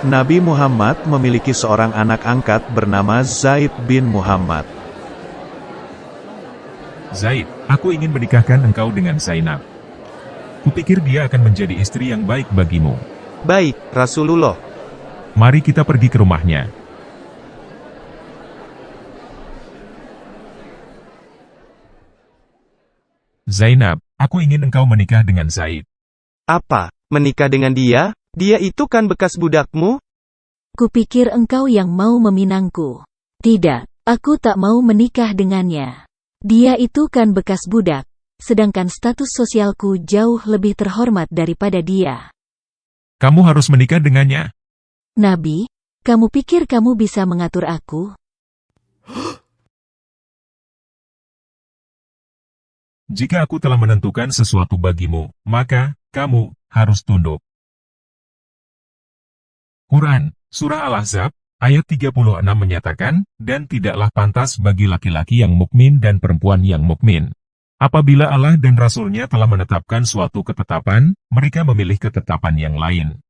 Nabi Muhammad memiliki seorang anak angkat bernama Zaid bin Muhammad. Zaid, aku ingin menikahkan engkau dengan Zainab. Kupikir dia akan menjadi istri yang baik bagimu. Baik, Rasulullah. Mari kita pergi ke rumahnya. Zainab, aku ingin engkau menikah dengan Zaid. Apa, menikah dengan dia? Dia itu kan bekas budakmu? Kupikir engkau yang mau meminangku. Tidak, aku tak mau menikah dengannya. Dia itu kan bekas budak, sedangkan status sosialku jauh lebih terhormat daripada dia. Kamu harus menikah dengannya. Nabi, kamu pikir kamu bisa mengatur aku? Jika aku telah menentukan sesuatu bagimu, maka kamu harus tunduk. Quran, Surah Al-Ahzab, ayat 36 menyatakan, dan tidaklah pantas bagi laki-laki yang mukmin dan perempuan yang mukmin. Apabila Allah dan Rasul-Nya telah menetapkan suatu ketetapan, mereka memilih ketetapan yang lain.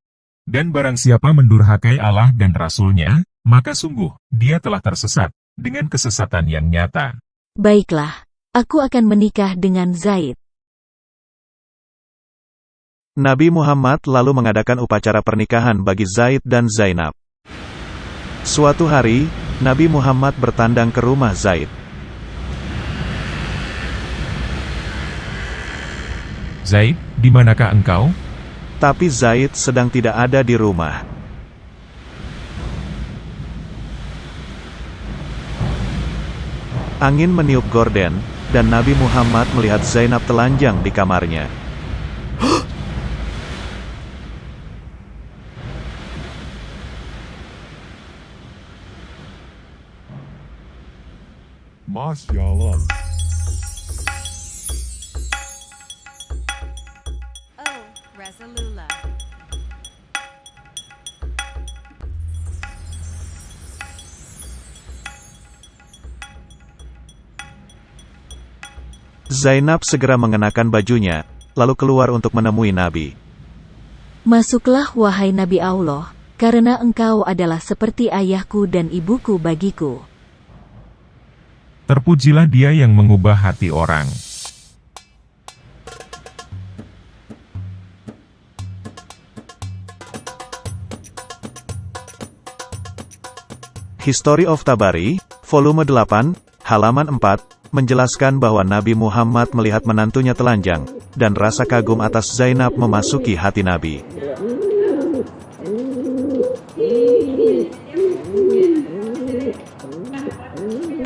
Dan barang siapa mendurhakai Allah dan Rasul-Nya, maka sungguh, dia telah tersesat, dengan kesesatan yang nyata. Baiklah, aku akan menikah dengan Zaid. Nabi Muhammad lalu mengadakan upacara pernikahan bagi Zaid dan Zainab. Suatu hari, Nabi Muhammad bertandang ke rumah Zaid. Zaid, di manakah engkau? Tapi Zaid sedang tidak ada di rumah. Angin meniup gorden, dan Nabi Muhammad melihat Zainab telanjang di kamarnya. Masya Allah. Oh, Rasulullah. Zainab segera mengenakan bajunya, lalu keluar untuk menemui Nabi. Masuklah wahai Nabi Allah, karena engkau adalah seperti ayahku dan ibuku bagiku. Terpujilah dia yang mengubah hati orang. History of Tabari, volume 8, halaman 4, menjelaskan bahwa Nabi Muhammad melihat menantunya telanjang, dan rasa kagum atas Zainab memasuki hati Nabi.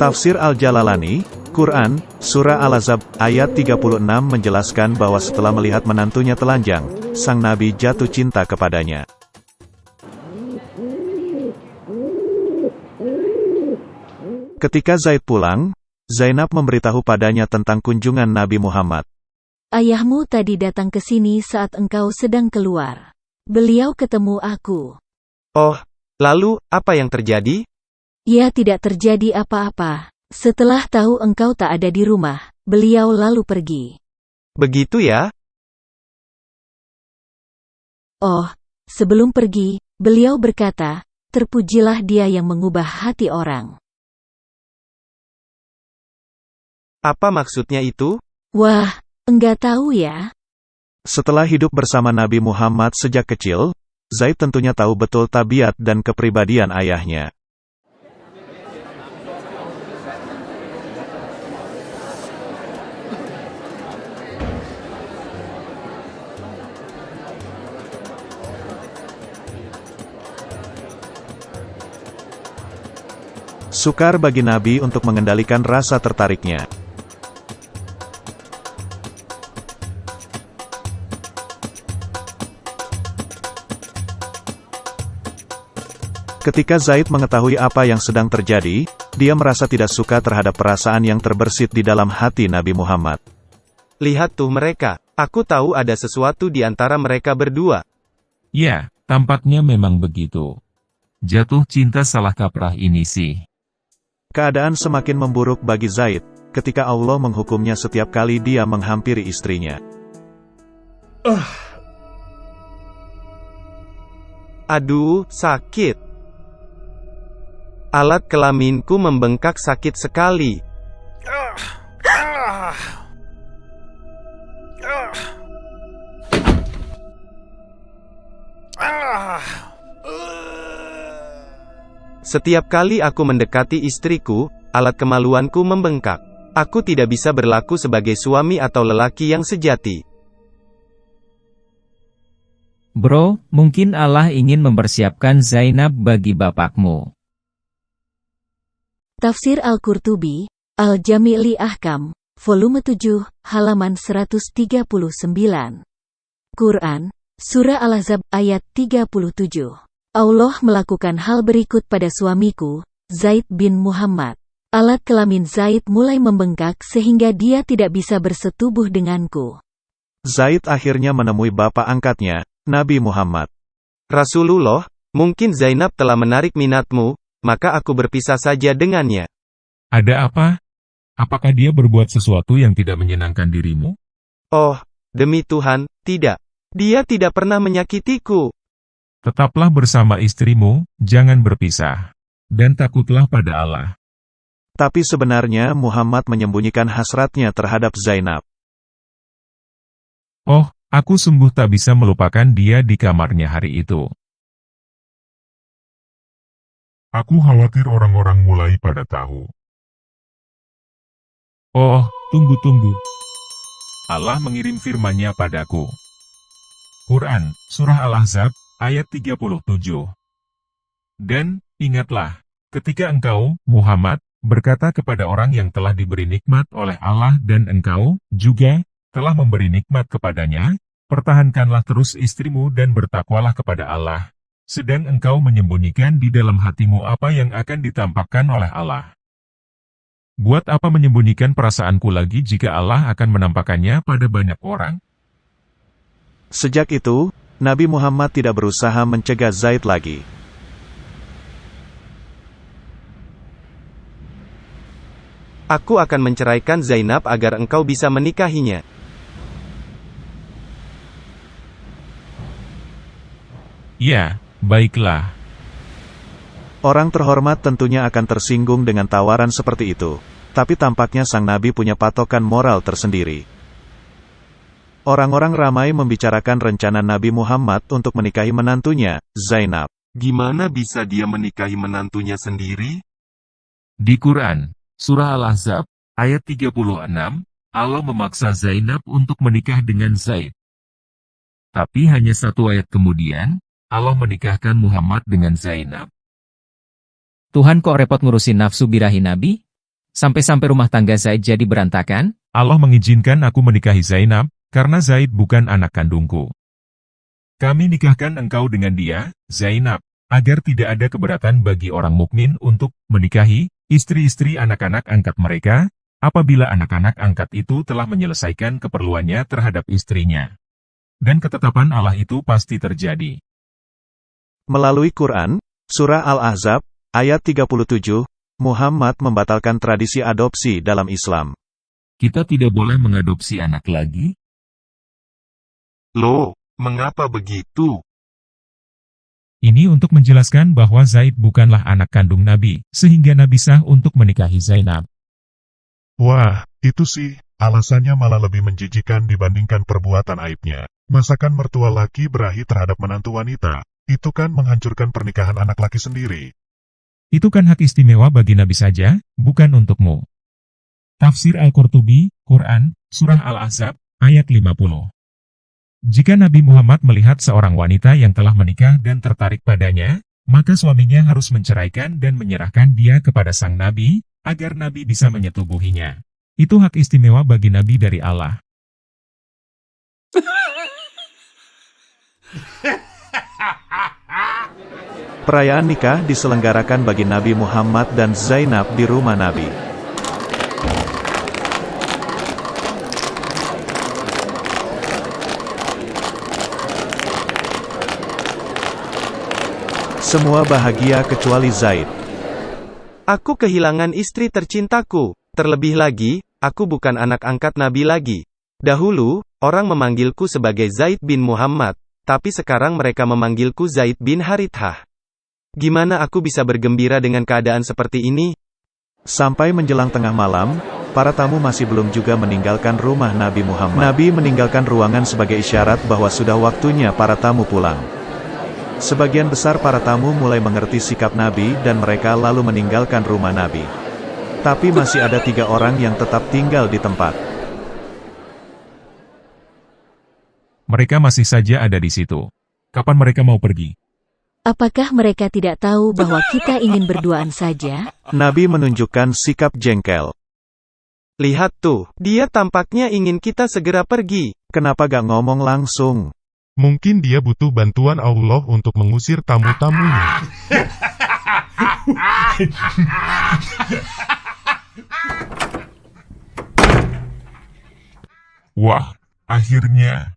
Tafsir Al-Jalalani, Quran, Surah Al-Ahzab, ayat 36 menjelaskan bahwa setelah melihat menantunya telanjang, sang Nabi jatuh cinta kepadanya. Ketika Zaid pulang, Zainab memberitahu padanya tentang kunjungan Nabi Muhammad. Ayahmu tadi datang ke sini saat engkau sedang keluar. Beliau ketemu aku. Oh, lalu, apa yang terjadi? Ya, tidak terjadi apa-apa. Setelah tahu engkau tak ada di rumah, beliau lalu pergi. Begitu ya? Oh, sebelum pergi, beliau berkata, terpujilah dia yang mengubah hati orang. Apa maksudnya itu? Wah, enggak tahu ya. Setelah hidup bersama Nabi Muhammad sejak kecil, Zaid tentunya tahu betul tabiat dan kepribadian ayahnya. Sukar bagi Nabi untuk mengendalikan rasa tertariknya. Ketika Zaid mengetahui apa yang sedang terjadi, dia merasa tidak suka terhadap perasaan yang terbersit di dalam hati Nabi Muhammad. Lihat tuh mereka, aku tahu ada sesuatu di antara mereka berdua. Ya, tampaknya memang begitu. Jatuh cinta salah kaprah ini sih. Keadaan semakin memburuk bagi Zaid, ketika Allah menghukumnya setiap kali dia menghampiri istrinya. Aduh, sakit. Alat kelaminku membengkak sakit sekali. Setiap kali aku mendekati istriku, alat kemaluanku membengkak. Aku tidak bisa berlaku sebagai suami atau lelaki yang sejati. Bro, mungkin Allah ingin mempersiapkan Zainab bagi bapakmu. Tafsir Al-Qurtubi, Al-Jami' li Ahkam, volume 7, halaman 139. Quran, Surah Al-Ahzab ayat 37. Allah melakukan hal berikut pada suamiku, Zaid bin Muhammad. Alat kelamin Zaid mulai membengkak sehingga dia tidak bisa bersetubuh denganku. Zaid akhirnya menemui bapak angkatnya, Nabi Muhammad. Rasulullah, mungkin Zainab telah menarik minatmu, maka aku berpisah saja dengannya. Ada apa? Apakah dia berbuat sesuatu yang tidak menyenangkan dirimu? Oh, demi Tuhan, tidak. Dia tidak pernah menyakitiku. Tetaplah bersama istrimu, jangan berpisah. Dan takutlah pada Allah. Tapi sebenarnya Muhammad menyembunyikan hasratnya terhadap Zainab. Oh, aku sungguh tak bisa melupakan dia di kamarnya hari itu. Aku khawatir orang-orang mulai pada tahu. Oh, tunggu. Allah mengirim firman-Nya padaku. Quran, Surah Al-Ahzab, ayat 37. Dan, ingatlah, ketika engkau, Muhammad, berkata kepada orang yang telah diberi nikmat oleh Allah dan engkau, juga, telah memberi nikmat kepadanya, pertahankanlah terus istrimu dan bertakwalah kepada Allah, sedang engkau menyembunyikan di dalam hatimu apa yang akan ditampakkan oleh Allah. Buat apa menyembunyikan perasaanku lagi jika Allah akan menampakkannya pada banyak orang? Sejak itu, Nabi Muhammad tidak berusaha mencegah Zaid lagi. Aku akan menceraikan Zainab agar engkau bisa menikahinya. Ya, baiklah. Orang terhormat tentunya akan tersinggung dengan tawaran seperti itu. Tapi tampaknya sang nabi punya patokan moral tersendiri. Orang-orang ramai membicarakan rencana Nabi Muhammad untuk menikahi menantunya, Zainab. Gimana bisa dia menikahi menantunya sendiri? Di Quran, Surah Al-Ahzab, ayat 36, Allah memaksa Zainab untuk menikah dengan Zaid. Tapi hanya satu ayat kemudian, Allah menikahkan Muhammad dengan Zainab. Tuhan kok repot ngurusin nafsu birahi Nabi? Sampai-sampai rumah tangga Zaid jadi berantakan? Allah mengizinkan aku menikahi Zainab, karena Zaid bukan anak kandungku. Kami nikahkan engkau dengan dia, Zainab, agar tidak ada keberatan bagi orang mukmin untuk menikahi istri-istri anak-anak angkat mereka, apabila anak-anak angkat itu telah menyelesaikan keperluannya terhadap istrinya. Dan ketetapan Allah itu pasti terjadi. Melalui Quran, Surah Al-Ahzab, ayat 37, Muhammad membatalkan tradisi adopsi dalam Islam. Kita tidak boleh mengadopsi anak lagi? Loh, mengapa begitu? Ini untuk menjelaskan bahwa Zaid bukanlah anak kandung Nabi, sehingga Nabi sah untuk menikahi Zainab. Wah, itu sih, alasannya malah lebih menjijikan dibandingkan perbuatan aibnya. Masakan mertua laki berahi terhadap menantu wanita, itu kan menghancurkan pernikahan anak laki sendiri. Itu kan hak istimewa bagi Nabi saja, bukan untukmu. Tafsir Al-Qurtubi, Quran, Surah Al-Ahzab, ayat 50. Jika Nabi Muhammad melihat seorang wanita yang telah menikah dan tertarik padanya, maka suaminya harus menceraikan dan menyerahkan dia kepada sang Nabi, agar Nabi bisa menyetubuhinya. Itu hak istimewa bagi Nabi dari Allah. Perayaan nikah diselenggarakan bagi Nabi Muhammad dan Zainab di rumah Nabi. Semua bahagia kecuali Zaid. Aku kehilangan istri tercintaku. Terlebih lagi, aku bukan anak angkat Nabi lagi. Dahulu, orang memanggilku sebagai Zaid bin Muhammad, tapi sekarang mereka memanggilku Zaid bin Harithah. Gimana aku bisa bergembira dengan keadaan seperti ini? Sampai menjelang tengah malam, para tamu masih belum juga meninggalkan rumah Nabi Muhammad. Nabi meninggalkan ruangan sebagai isyarat bahwa sudah waktunya para tamu pulang. Sebagian besar para tamu mulai mengerti sikap Nabi dan mereka lalu meninggalkan rumah Nabi. Tapi masih ada 3 orang yang tetap tinggal di tempat. Mereka masih saja ada di situ. Kapan mereka mau pergi? Apakah mereka tidak tahu bahwa kita ingin berduaan saja? Nabi menunjukkan sikap jengkel. Lihat tuh, dia tampaknya ingin kita segera pergi. Kenapa gak ngomong langsung? Mungkin dia butuh bantuan Allah untuk mengusir tamu-tamunya. Wah, akhirnya.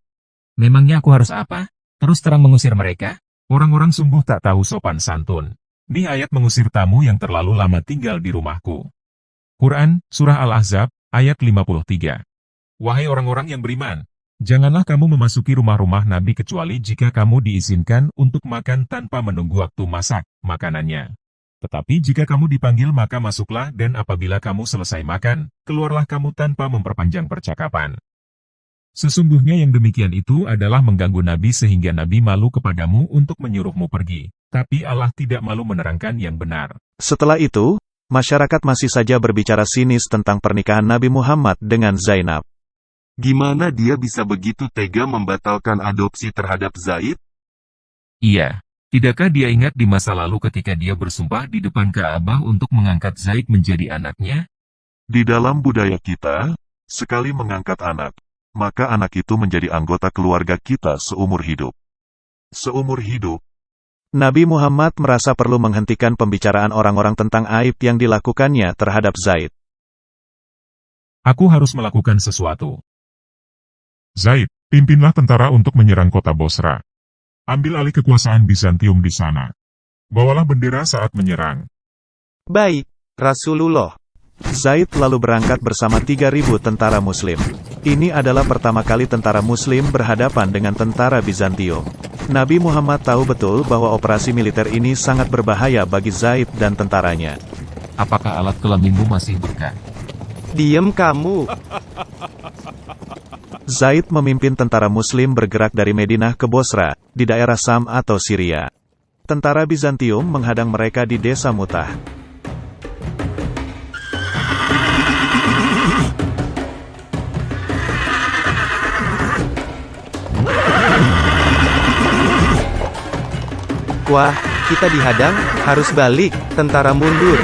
Memangnya aku harus apa? Terus terang mengusir mereka? Orang-orang sungguh tak tahu sopan santun. Di ayat mengusir tamu yang terlalu lama tinggal di rumahku. Quran, Surah Al-Ahzab, ayat 53. Wahai orang-orang yang beriman, janganlah kamu memasuki rumah-rumah Nabi kecuali jika kamu diizinkan untuk makan tanpa menunggu waktu masak makanannya. Tetapi jika kamu dipanggil maka masuklah dan apabila kamu selesai makan, keluarlah kamu tanpa memperpanjang percakapan. Sesungguhnya yang demikian itu adalah mengganggu Nabi sehingga Nabi malu kepadamu untuk menyuruhmu pergi. Tapi Allah tidak malu menerangkan yang benar. Setelah itu, masyarakat masih saja berbicara sinis tentang pernikahan Nabi Muhammad dengan Zainab. Gimana dia bisa begitu tega membatalkan adopsi terhadap Zaid? Iya, tidakkah dia ingat di masa lalu ketika dia bersumpah di depan Ka'bah untuk mengangkat Zaid menjadi anaknya? Di dalam budaya kita, sekali mengangkat anak, maka anak itu menjadi anggota keluarga kita seumur hidup. Seumur hidup. Nabi Muhammad merasa perlu menghentikan pembicaraan orang-orang tentang aib yang dilakukannya terhadap Zaid. Aku harus melakukan sesuatu. Zaid, pimpinlah tentara untuk menyerang kota Bosra. Ambil alih kekuasaan Bizantium di sana. Bawalah bendera saat menyerang. Baik, Rasulullah. Zaid lalu berangkat bersama 3.000 tentara Muslim. Ini adalah pertama kali tentara Muslim berhadapan dengan tentara Bizantium. Nabi Muhammad tahu betul bahwa operasi militer ini sangat berbahaya bagi Zaid dan tentaranya. Apakah alat kelaminmu masih berkah? Diam kamu. Zaid memimpin tentara Muslim bergerak dari Madinah ke Bosra, di daerah Sam atau Syria. Tentara Bizantium menghadang mereka di desa Mutah. Wah, kita dihadang, harus balik, tentara mundur.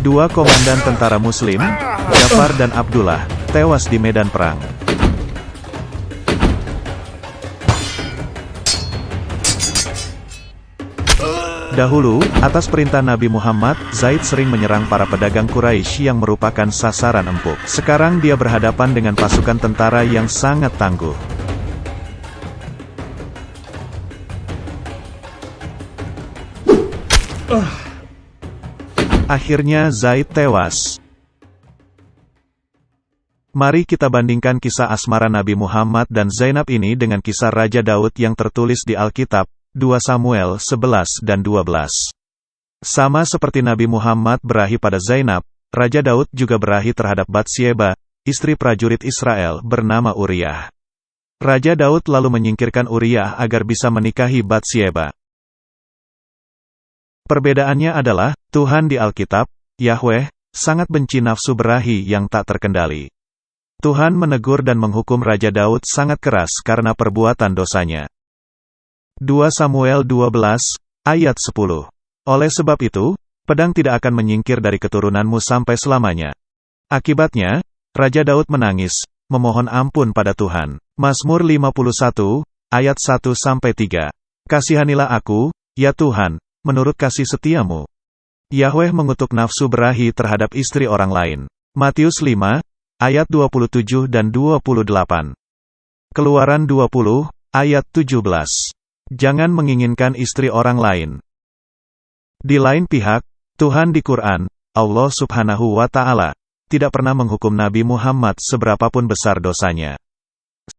Dua komandan tentara Muslim, Jafar dan Abdullah, tewas di medan perang. Dahulu, atas perintah Nabi Muhammad, Zaid sering menyerang para pedagang Quraisy yang merupakan sasaran empuk. Sekarang dia berhadapan dengan pasukan tentara yang sangat tangguh. Akhirnya Zaid tewas. Mari kita bandingkan kisah asmara Nabi Muhammad dan Zainab ini dengan kisah Raja Daud yang tertulis di Alkitab, 2 Samuel 11 dan 12. Sama seperti Nabi Muhammad berahi pada Zainab, Raja Daud juga berahi terhadap Batsyeba, istri prajurit Israel bernama Uriah. Raja Daud lalu menyingkirkan Uriah agar bisa menikahi Batsyeba. Perbedaannya adalah, Tuhan di Alkitab, Yahweh, sangat benci nafsu berahi yang tak terkendali. Tuhan menegur dan menghukum Raja Daud sangat keras karena perbuatan dosanya. 2 Samuel 12, ayat 10. Oleh sebab itu, pedang tidak akan menyingkir dari keturunanmu sampai selamanya. Akibatnya, Raja Daud menangis, memohon ampun pada Tuhan. Mazmur 51, ayat 1-3. Kasihanilah aku, ya Tuhan, menurut kasih setiamu. Yahweh mengutuk nafsu berahi terhadap istri orang lain. Matius 5, ayat 27 dan 28. Keluaran 20, ayat 17. Jangan menginginkan istri orang lain. Di lain pihak, Tuhan di Quran, Allah Subhanahu wa Ta'ala tidak pernah menghukum Nabi Muhammad seberapapun besar dosanya.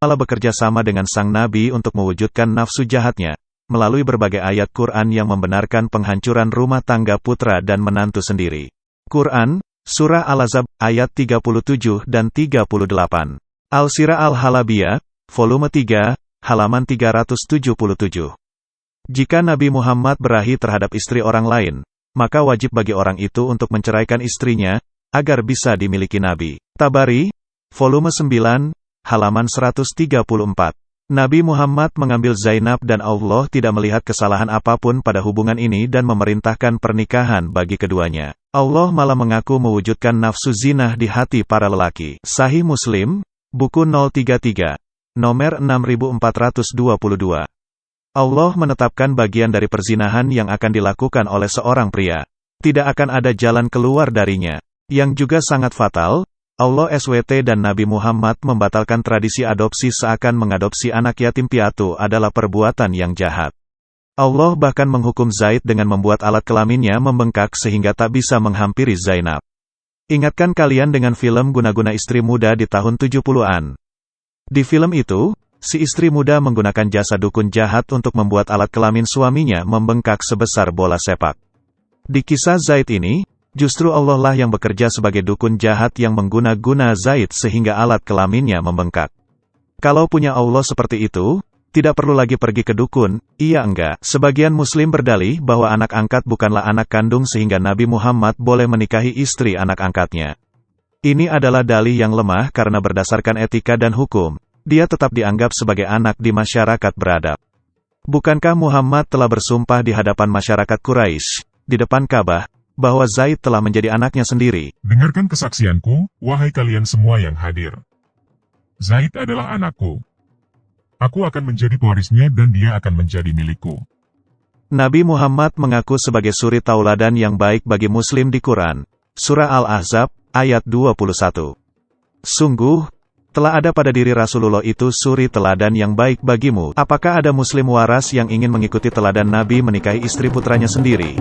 Malah bekerja sama dengan sang Nabi untuk mewujudkan nafsu jahatnya, melalui berbagai ayat Quran yang membenarkan penghancuran rumah tangga putra dan menantu sendiri. Quran, Surah Al-Ahzab, ayat 37 dan 38. Al-Sirah Al-Halabiyah, volume 3, halaman 377. Jika Nabi Muhammad berahi terhadap istri orang lain, maka wajib bagi orang itu untuk menceraikan istrinya, agar bisa dimiliki Nabi. Tabari, volume 9, halaman 134. Nabi Muhammad mengambil Zainab dan Allah tidak melihat kesalahan apapun pada hubungan ini dan memerintahkan pernikahan bagi keduanya. Allah malah mengaku mewujudkan nafsu zinah di hati para lelaki. Sahih Muslim, buku 033, nomor 6422. Allah menetapkan bagian dari perzinahan yang akan dilakukan oleh seorang pria. Tidak akan ada jalan keluar darinya. Yang juga sangat fatal, Allah SWT dan Nabi Muhammad membatalkan tradisi adopsi seakan mengadopsi anak yatim piatu adalah perbuatan yang jahat. Allah bahkan menghukum Zaid dengan membuat alat kelaminnya membengkak sehingga tak bisa menghampiri Zainab. Ingatkan kalian dengan film Guna-Guna Istri Muda di tahun 70-an. Di film itu, si istri muda menggunakan jasa dukun jahat untuk membuat alat kelamin suaminya membengkak sebesar bola sepak. Di kisah Zaid ini, justru Allah lah yang bekerja sebagai dukun jahat yang mengguna-guna Zaid sehingga alat kelaminnya membengkak. Kalau punya Allah seperti itu, tidak perlu lagi pergi ke dukun, iya enggak. Sebagian muslim berdalih bahwa anak angkat bukanlah anak kandung sehingga Nabi Muhammad boleh menikahi istri anak angkatnya. Ini adalah dalih yang lemah karena berdasarkan etika dan hukum, dia tetap dianggap sebagai anak di masyarakat beradab. Bukankah Muhammad telah bersumpah di hadapan masyarakat Quraisy, di depan Ka'bah, bahwa Zaid telah menjadi anaknya sendiri? Dengarkan kesaksianku, wahai kalian semua yang hadir. Zaid adalah anakku. Aku akan menjadi pewarisnya dan dia akan menjadi milikku. Nabi Muhammad mengaku sebagai suri tauladan yang baik bagi muslim di Quran. Surah Al-Ahzab, ayat 21. Sungguh, telah ada pada diri Rasulullah itu suri teladan yang baik bagimu. Apakah ada muslim waras yang ingin mengikuti teladan Nabi menikahi istri putranya sendiri?